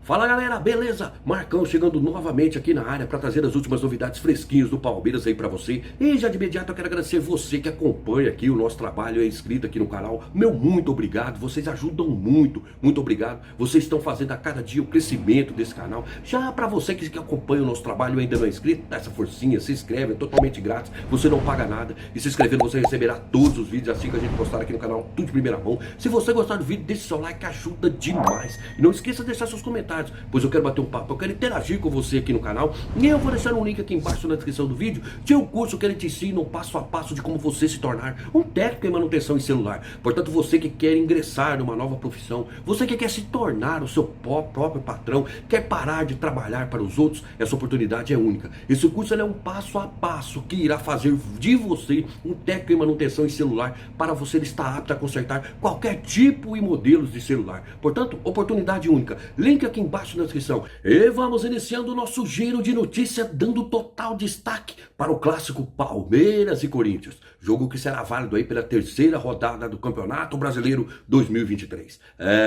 Fala galera, beleza? Marcão chegando novamente aqui na área para trazer as últimas novidades fresquinhas do Palmeiras aí para você. E já de imediato eu quero agradecer você que acompanha aqui o nosso trabalho, é inscrito aqui no canal. Meu muito obrigado, vocês ajudam muito, muito obrigado. Vocês estão fazendo a cada dia o crescimento desse canal. Já para você que acompanha o nosso trabalho e ainda não é inscrito, dá essa forcinha, se inscreve, é totalmente grátis, você não paga nada. E se inscrevendo você receberá todos os vídeos assim que a gente postar aqui no canal, tudo de primeira mão. Se você gostar do vídeo, deixe seu like, ajuda demais. E não esqueça de deixar seus comentários, pois eu quero bater um papo, eu quero interagir com você aqui no canal. E eu vou deixar um link aqui embaixo na descrição do vídeo de um curso que ele te ensina um passo a passo de como você se tornar um técnico em manutenção em celular. Portanto, você que quer ingressar numa nova profissão, você que quer se tornar o seu próprio patrão, quer parar de trabalhar para os outros, essa oportunidade é única. Esse curso é um passo a passo que irá fazer de você um técnico em manutenção em celular, para você estar apto a consertar qualquer tipo e modelos de celular. Portanto, oportunidade única. Link aqui embaixo na descrição. E vamos iniciando o nosso giro de notícia, dando total destaque para o clássico Palmeiras e Corinthians. Jogo que será válido aí pela terceira rodada do Campeonato Brasileiro 2023.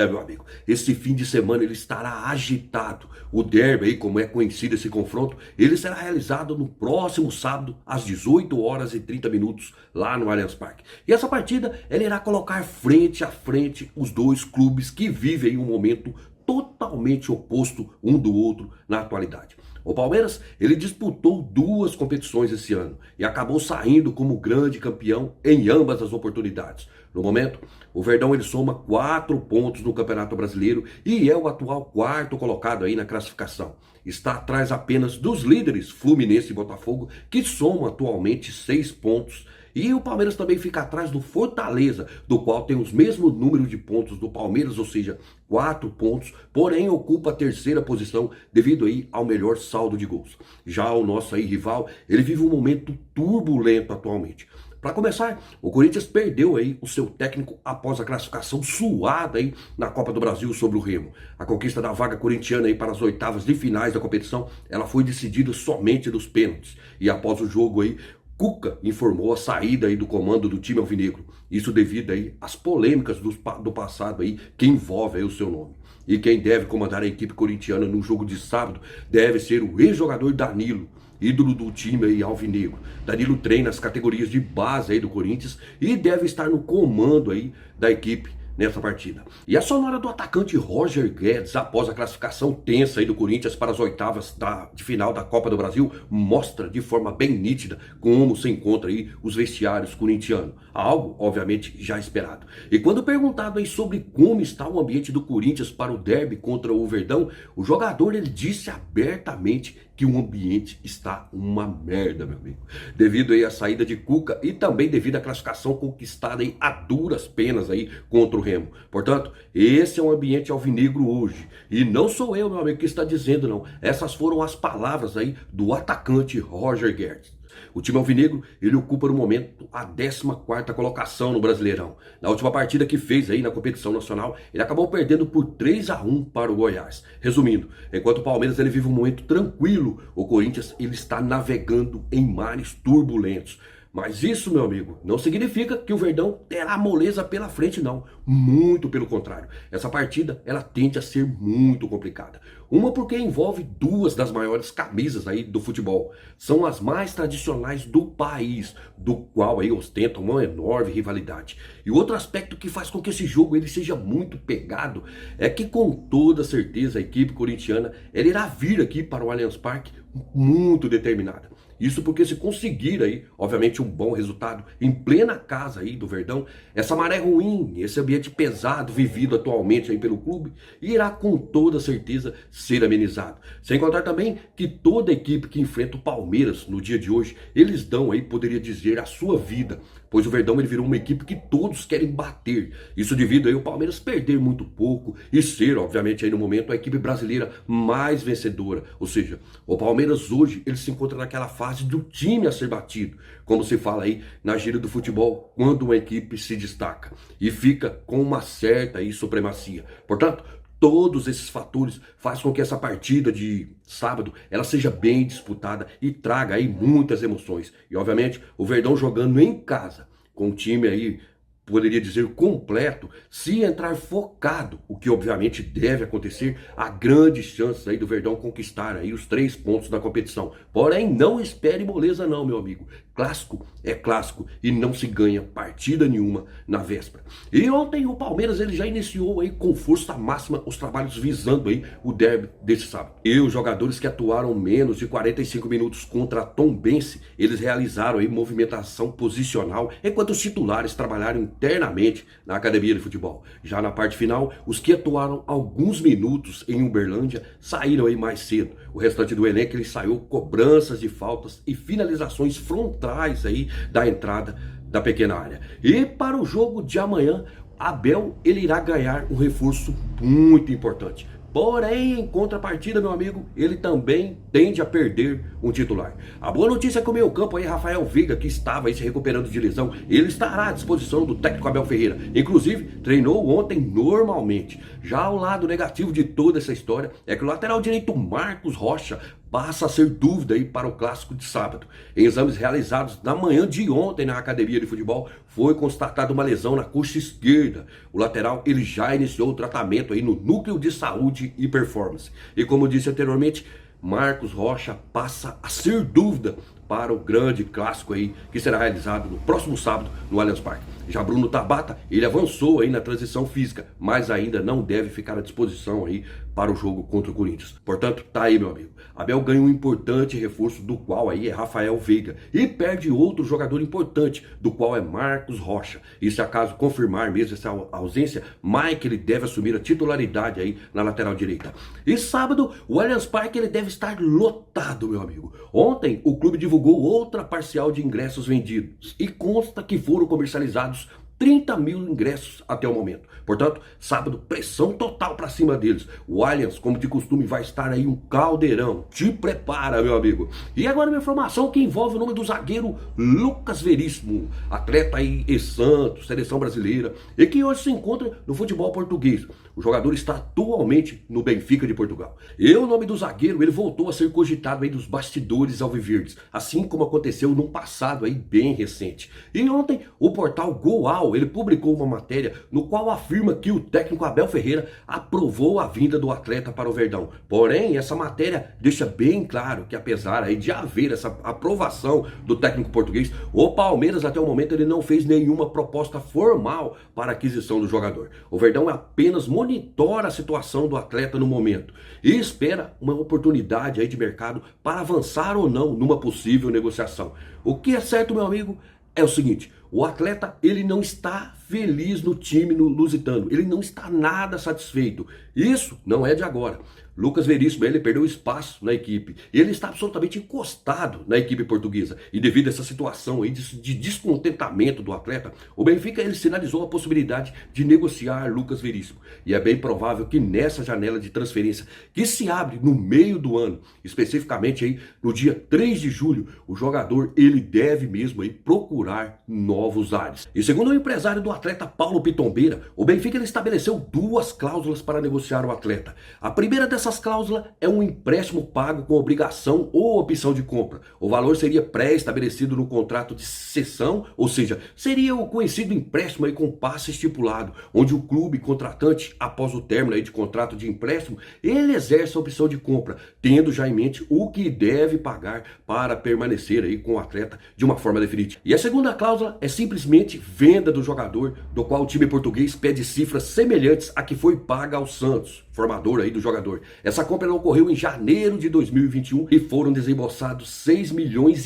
Meu amigo, esse fim de semana ele estará agitado. O derby aí, como é conhecido esse confronto, ele será realizado no próximo sábado, às 18 horas e 30 minutos, lá no Allianz Parque. E essa partida, ela irá colocar frente a frente os dois clubes que vivem um momento totalmente oposto um do outro na atualidade. O Palmeiras, ele disputou duas competições esse ano e acabou saindo como grande campeão em ambas as oportunidades. No momento, o Verdão ele soma 4 pontos no Campeonato Brasileiro e é o atual quarto colocado aí na classificação. Está atrás apenas dos líderes Fluminense e Botafogo, que somam atualmente 6 pontos. E o Palmeiras também fica atrás do Fortaleza, do qual tem os mesmos números de pontos do Palmeiras, ou seja, 4 pontos, porém ocupa a terceira posição devido aí ao melhor saldo de gols. Já o nosso aí rival, ele vive um momento turbulento atualmente. Para começar, o Corinthians perdeu aí o seu técnico após a classificação suada aí na Copa do Brasil sobre o Remo. A conquista da vaga corintiana aí para as oitavas de finais da competição, ela foi decidida somente nos pênaltis. E após o jogo aí, Cuca informou a saída aí do comando do time alvinegro. Isso devido aí às polêmicas do passado aí que envolve aí o seu nome. E quem deve comandar a equipe corintiana no jogo de sábado deve ser o ex-jogador Danilo, ídolo do time aí alvinegro. Danilo treina as categorias de base aí do Corinthians e deve estar no comando aí da equipe nessa partida. E a sonora do atacante Roger Guedes após a classificação tensa aí do Corinthians para as oitavas de final da Copa do Brasil mostra de forma bem nítida como se encontra aí os vestiários corintianos. Algo, obviamente, já esperado. E quando perguntado aí sobre como está o ambiente do Corinthians para o derby contra o Verdão, o jogador ele disse abertamente que o ambiente está uma merda, meu amigo. Devido aí à saída de Cuca e também devido à classificação conquistada aí a duras penas aí contra o Remo. Portanto, esse é um ambiente alvinegro hoje. E não sou eu, meu amigo, que está dizendo, não. Essas foram as palavras aí do atacante Roger Guedes. O time alvinegro, ele ocupa no momento a 14ª colocação no Brasileirão. Na última partida que fez aí na competição nacional, ele acabou perdendo por 3-1 para o Goiás. Resumindo, enquanto o Palmeiras ele vive um momento tranquilo, o Corinthians ele está navegando em mares turbulentos. Mas isso, meu amigo, não significa que o Verdão terá moleza pela frente, não. Muito pelo contrário. Essa partida, ela tende a ser muito complicada. Uma porque envolve duas das maiores camisas aí do futebol. São as mais tradicionais do país, do qual aí ostentam uma enorme rivalidade. E outro aspecto que faz com que esse jogo ele seja muito pegado é que com toda certeza a equipe corintiana ela irá vir aqui para o Allianz Parque muito determinada. Isso porque se conseguir aí, obviamente, um bom resultado em plena casa aí do Verdão, essa maré ruim, esse ambiente pesado vivido atualmente aí pelo clube, irá com toda certeza ser amenizado. Sem contar também que toda a equipe que enfrenta o Palmeiras no dia de hoje, eles dão aí, poderia dizer, a sua vida, pois o Verdão ele virou uma equipe que todos querem bater. Isso devido aí o Palmeiras perder muito pouco e ser, obviamente, aí no momento a equipe brasileira mais vencedora. Ou seja, o Palmeiras hoje ele se encontra naquela fase do time a ser batido, como se fala aí na gíria do futebol, quando uma equipe se destaca e fica com uma certa aí supremacia. Portanto, todos esses fatores fazem com que essa partida de sábado ela seja bem disputada e traga aí muitas emoções. E obviamente o Verdão jogando em casa, com um time aí poderia dizer, completo, se entrar focado, o que obviamente deve acontecer, há grandes chances aí do Verdão conquistar aí os 3 pontos da competição. Porém, não espere moleza não, meu amigo. Clássico é clássico e não se ganha partida nenhuma na véspera. E ontem o Palmeiras ele já iniciou aí com força máxima os trabalhos visando aí o derby desse sábado. E os jogadores que atuaram menos de 45 minutos contra a Tombense, eles realizaram aí movimentação posicional, enquanto os titulares trabalharam internamente na academia de futebol. Já na parte final, os que atuaram alguns minutos em Uberlândia saíram aí mais cedo. O restante do elenco ele saiu cobranças de faltas e finalizações frontais aí da entrada da pequena área. E para o jogo de amanhã, Abel ele irá ganhar um reforço muito importante. Porém, em contrapartida, meu amigo, ele também tende a perder um titular. A boa notícia é que o meio campo aí, Rafael Veiga, que estava aí se recuperando de lesão, ele estará à disposição do técnico Abel Ferreira. Inclusive, treinou ontem normalmente. Já o lado negativo de toda essa história é que o lateral direito Marcos Rocha passa a ser dúvida aí para o clássico de sábado. Em exames realizados na manhã de ontem na academia de futebol, foi constatada uma lesão na coxa esquerda. O lateral ele já iniciou o tratamento aí no núcleo de saúde e performance. E como eu disse anteriormente, Marcos Rocha passa a ser dúvida para o grande clássico aí que será realizado no próximo sábado no Allianz Parque. Já Bruno Tabata, ele avançou aí na transição física, mas ainda não deve ficar à disposição aí para o jogo contra o Corinthians. Portanto, tá aí, meu amigo. Abel ganha um importante reforço, do qual aí é Rafael Veiga, e perde outro jogador importante, do qual é Marcos Rocha. E se acaso confirmar mesmo essa ausência, Mike ele deve assumir a titularidade aí na lateral direita. E sábado, o Allianz Parque ele deve estar lotado, meu amigo. Ontem, o clube divulgou outra parcial de ingressos vendidos e consta que foram comercializados 30 mil ingressos até o momento. Portanto, sábado, pressão total para cima deles. O Allianz, como de costume, vai estar aí um caldeirão. Te prepara, meu amigo. E agora uma informação que envolve o nome do zagueiro Lucas Veríssimo, atleta aí ex-Santos, seleção brasileira, e que hoje se encontra no futebol português. O jogador está atualmente no Benfica de Portugal. E o nome do zagueiro, ele voltou a ser cogitado aí dos bastidores alviverdes, assim como aconteceu num passado aí bem recente. E ontem, o portal Goal, ele publicou uma matéria no qual afirma que o técnico Abel Ferreira aprovou a vinda do atleta para o Verdão. Porém, essa matéria deixa bem claro que apesar aí de haver essa aprovação do técnico português, o Palmeiras até o momento ele não fez nenhuma proposta formal para a aquisição do jogador. O Verdão apenas monitora a situação do atleta no momento e espera uma oportunidade aí de mercado para avançar ou não numa possível negociação. O que é certo, meu amigo, é o seguinte: o atleta ele não está feliz no time no lusitano, ele não está nada satisfeito. Isso não é de agora. Lucas Veríssimo, ele perdeu espaço na equipe. Ele está absolutamente encostado na equipe portuguesa. E devido a essa situação aí de descontentamento do atleta, o Benfica ele sinalizou a possibilidade de negociar Lucas Veríssimo. E é bem provável que nessa janela de transferência que se abre no meio do ano, especificamente aí no dia 3 de julho, o jogador ele deve mesmo aí procurar novos ares. E segundo o empresário do atleta Paulo Pitombeira, o Benfica ele estabeleceu 2 cláusulas para negociar o atleta. A primeira dessas cláusulas é um empréstimo pago com obrigação ou opção de compra. O valor seria pré-estabelecido no contrato de cessão, ou seja, seria o conhecido empréstimo aí com passe estipulado, onde o clube contratante, após o término aí de contrato de empréstimo, ele exerce a opção de compra, tendo já em mente o que deve pagar para permanecer aí com o atleta de uma forma definitiva. E a segunda cláusula é simplesmente venda do jogador, do qual o time português pede cifras semelhantes à que foi paga ao Santos, formador aí do jogador. Essa compra ela ocorreu em janeiro de 2021 e foram desembolsados 6,5 milhões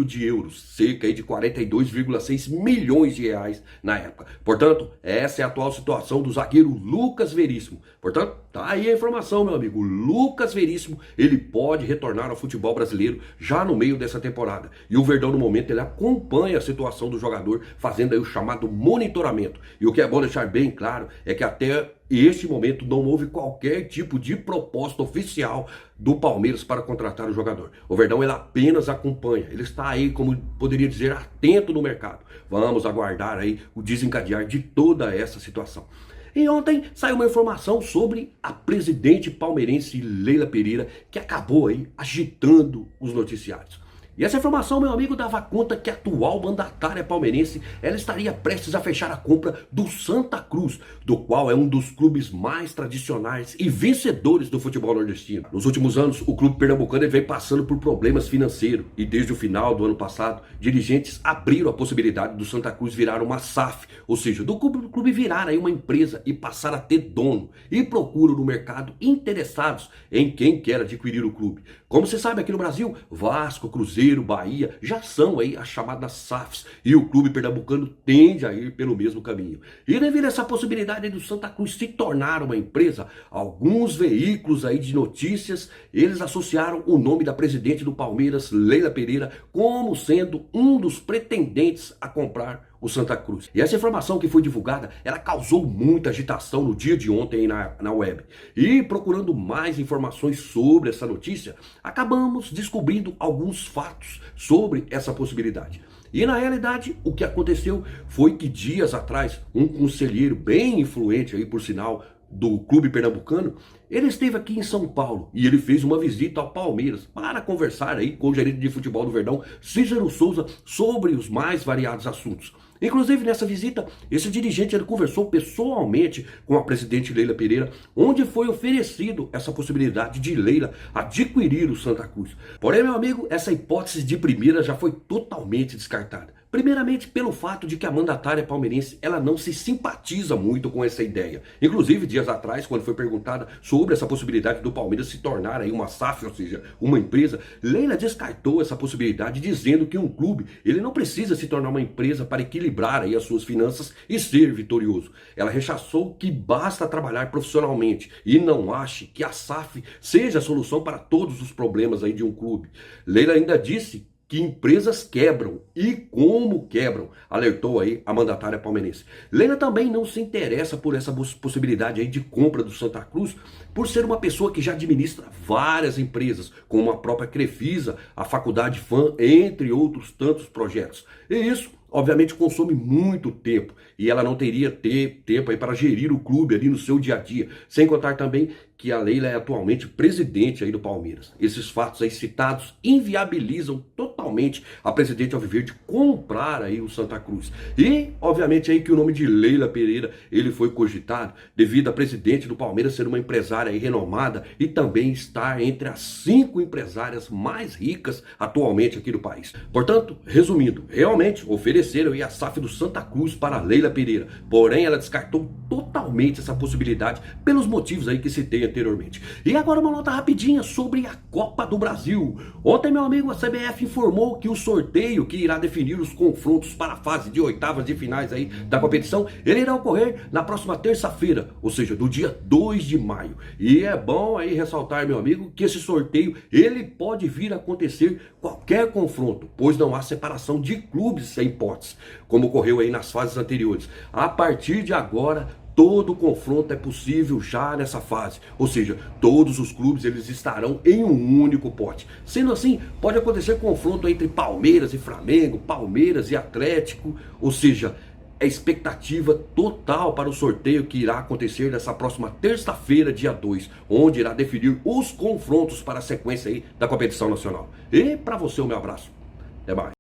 de euros, cerca aí de 42,6 milhões de reais na época. Portanto, essa é a atual situação do zagueiro Lucas Veríssimo. Portanto, tá aí a informação, meu amigo. Lucas Veríssimo, ele pode retornar ao futebol brasileiro já no meio dessa temporada. E o Verdão, no momento, ele acompanha a situação do jogador, fazendo aí o chamado monitoramento. E o que é bom deixar bem claro é que até este momento não houve qualquer tipo de proposta oficial do Palmeiras para contratar o jogador. O Verdão ele apenas acompanha, ele está aí, como poderia dizer, atento no mercado. Vamos aguardar aí o desencadear de toda essa situação. E ontem saiu uma informação sobre a presidente palmeirense Leila Pereira, que acabou aí agitando os noticiários. E essa informação, meu amigo, dava conta que a atual mandatária palmeirense, ela estaria prestes a fechar a compra do Santa Cruz, do qual é um dos clubes mais tradicionais e vencedores do futebol nordestino. Nos últimos anos, o clube pernambucano vem passando por problemas financeiros e desde o final do ano passado, dirigentes abriram a possibilidade do Santa Cruz virar uma SAF, ou seja, do clube virar aí uma empresa e passar a ter dono, e procuram no mercado interessados em quem quer adquirir o clube. Como você sabe, aqui no Brasil, Vasco, Cruzeiro, Bahia já são aí as chamadas SAFs e o clube pernambucano tende a ir pelo mesmo caminho. E devido a essa possibilidade do Santa Cruz se tornar uma empresa, alguns veículos aí de notícias, eles associaram o nome da presidente do Palmeiras, Leila Pereira, como sendo um dos pretendentes a comprar o Santa Cruz. E essa informação que foi divulgada, ela causou muita agitação no dia de ontem na web. E procurando mais informações sobre essa notícia, acabamos descobrindo alguns fatos sobre essa possibilidade. E na realidade, o que aconteceu foi que dias atrás, um conselheiro bem influente aí, por sinal, do clube pernambucano, ele esteve aqui em São Paulo e ele fez uma visita ao Palmeiras para conversar aí com o gerente de futebol do Verdão, Cícero Souza, sobre os mais variados assuntos. Inclusive, nessa visita, esse dirigente ele conversou pessoalmente com a presidente Leila Pereira, onde foi oferecido essa possibilidade de Leila adquirir o Santa Cruz. Porém, meu amigo, essa hipótese de primeira já foi totalmente descartada. Primeiramente pelo fato de que a mandatária palmeirense ela não se simpatiza muito com essa ideia. Inclusive, dias atrás, quando foi perguntada sobre essa possibilidade do Palmeiras se tornar aí uma SAF, ou seja, uma empresa, Leila descartou essa possibilidade, dizendo que um clube ele não precisa se tornar uma empresa para equilibrar aí as suas finanças e ser vitorioso. Ela rechaçou que basta trabalhar profissionalmente e não ache que a SAF seja a solução para todos os problemas aí de um clube. Leila ainda disse que empresas quebram e como quebram, alertou aí a mandatária palmeirense. Leila também não se interessa por essa possibilidade aí de compra do Santa Cruz, por ser uma pessoa que já administra várias empresas, como a própria Crefisa, a Faculdade FAM, entre outros tantos projetos. E isso, obviamente, consome muito tempo e ela não teria tempo aí para gerir o clube ali no seu dia a dia, sem contar também que a Leila é atualmente presidente aí do Palmeiras. Esses fatos aí citados inviabilizam totalmente a presidente Alviverde comprar aí o Santa Cruz. E, obviamente, aí que o nome de Leila Pereira, ele foi cogitado devido a presidente do Palmeiras ser uma empresária aí renomada e também estar entre as 5 empresárias mais ricas atualmente aqui do país. Portanto, resumindo, realmente ofereceram aí a SAF do Santa Cruz para Leila Pereira, porém ela descartou totalmente essa possibilidade pelos motivos aí que citei anteriormente. E agora uma nota rapidinha sobre a Copa do Brasil. Ontem, meu amigo, a CBF informou que o sorteio que irá definir os confrontos para a fase de oitavas de finais aí da competição, ele irá ocorrer na próxima terça-feira, ou seja, do dia 2 de maio. E é bom aí ressaltar, meu amigo, que esse sorteio, ele pode vir a acontecer qualquer confronto, pois não há separação de clubes sem hipótese, como ocorreu aí nas fases anteriores. A partir de agora, todo confronto é possível já nessa fase, ou seja, todos os clubes eles estarão em um único pote. Sendo assim, pode acontecer confronto entre Palmeiras e Flamengo, Palmeiras e Atlético, ou seja, é expectativa total para o sorteio que irá acontecer nessa próxima terça-feira, dia 2, onde irá definir os confrontos para a sequência aí da competição nacional. E para você, o meu abraço. Até mais.